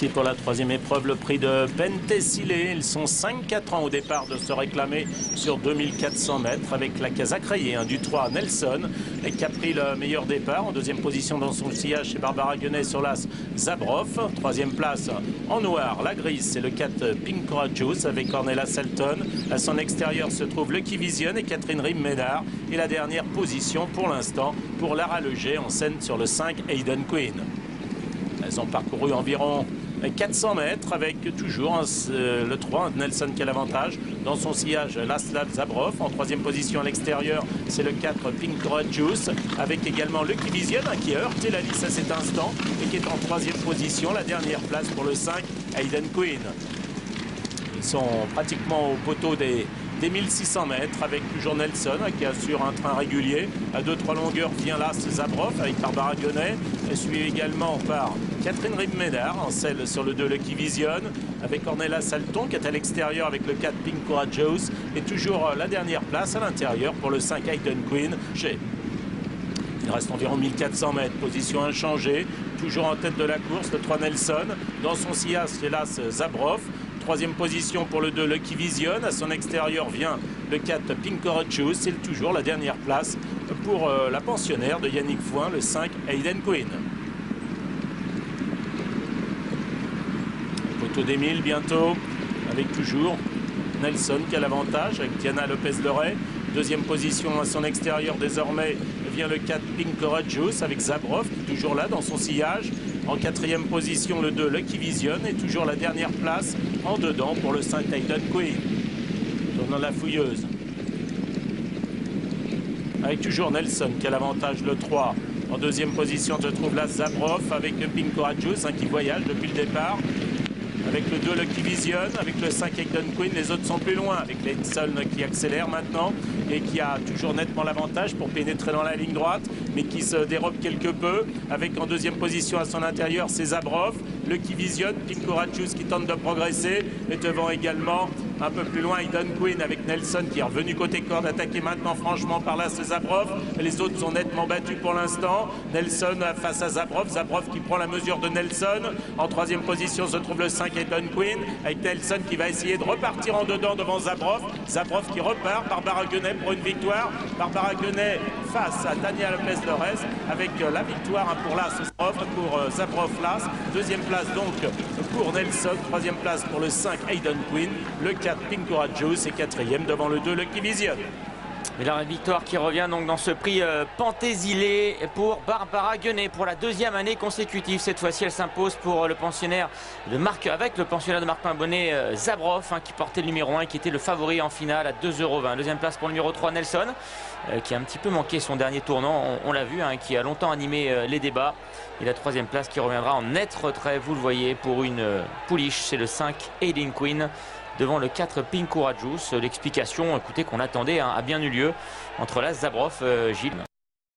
Parti pour la troisième épreuve, le prix de Penthesilée. Ils sont 5-4 ans au départ de se réclamer sur 2400 mètres avec la Casaque rayée du 3 Nelson et qui a pris le meilleur départ. En deuxième position dans son sillage, c'est Barbara Guenet sur l'as Zabrov. Troisième place en noir, la grise, c'est le 4 Pink Courageous avec Ornella Selton. À son extérieur se trouve Lucky Vision et Catherine Rim-Ménard. Et la dernière position pour l'instant pour Lara Leger en scène sur le 5 Hayden Queen. Elles ont parcouru environ 400 mètres avec toujours le 3 Nelson qui a l'avantage. Dans son sillage, Laszlo Zabrov. En troisième position à l'extérieur, c'est le 4 Pink Courageous avec également Lucky Vision qui a heurté la lisse à cet instant et qui est en troisième position. La dernière place pour le 5 Hayden Queen. Ils sont pratiquement au poteau des 1600 mètres avec toujours Nelson qui assure un train régulier. À 2-3 longueurs vient là Zabrov avec Barbara Guenet, suivi également par Catherine Rim-Ménard en selle sur le 2 Lucky Vision avec Ornella Selton qui est à l'extérieur avec le 4 Pink Courageous et toujours la dernière place à l'intérieur pour le 5 Hayden Queen. Il reste environ 1400 mètres, position inchangée, toujours en tête de la course, le 3 Nelson. Dans son sillage, c'est là Zabrov. Troisième position pour le 2 Lucky Vision. À son extérieur vient le 4 Pink Courageous. C'est toujours la dernière place pour la pensionnaire de Yannick Fouin, le 5 Hayden Queen. Poteau d'Emile bientôt, avec toujours Nelson qui a l'avantage avec Diana Lopez-Leray. Deuxième position à son extérieur désormais vient le 4 Pink Courageous avec Zabrov qui est toujours là dans son sillage. En quatrième position, le 2 Lucky Vision et toujours la dernière place en dedans pour le 5 Hayden Queen. Tournant la fouilleuse. Avec toujours Nelson qui a l'avantage, le 3. En deuxième position se trouve là Zabrov avec le Pink Courageous qui voyage depuis le départ. Avec le 2 Lucky Vision, avec le 5 Hayden Queen, les autres sont plus loin. Avec Nelson qui accélère maintenant et qui a toujours nettement l'avantage pour pénétrer dans la ligne droite, mais qui se dérobe quelque peu. Avec en deuxième position à son intérieur, c'est Zabrov, Lucky Vision, Pink Courageous qui tente de progresser. Et devant également, un peu plus loin, Hayden Queen avec Nelson qui est revenu côté corde, attaqué maintenant franchement par là, c'est Zabrov. Les autres sont nettement battus pour l'instant. Nelson face à Zabrov, Zabrov qui prend la mesure de Nelson. En troisième position se trouve le 5 Hayden Queen avec Nelson qui va essayer de repartir en dedans devant Zabrov. Zabrov qui repart, Barbara Guenet pour une victoire. Barbara Guenet face à Tania Lopez-Leray avec la victoire pour l'as pour Zabrov l'as. Deuxième place donc pour Nelson. Troisième place pour le 5 Hayden Queen. Le 4 Pink Courageous et quatrième devant le 2 Lucky Vision. Et la victoire qui revient donc dans ce prix Penthesilée pour Barbara Guenet pour la deuxième année consécutive. Cette fois-ci, elle s'impose pour le pensionnaire de Marc, avec le pensionnaire de Marc Pimbonnet, Zabrov, qui portait le numéro 1 et qui était le favori en finale à 2,20 €. Deuxième place pour le numéro 3 Nelson, qui a un petit peu manqué son dernier tournant, on l'a vu, qui a longtemps animé les débats. Et la troisième place qui reviendra en net retrait, vous le voyez, pour une pouliche, c'est le 5 Hayden Queen. Devant le 4 Pink Courageous. L'explication, écoutez, qu'on attendait a bien eu lieu entre la Zabrov, Gilles.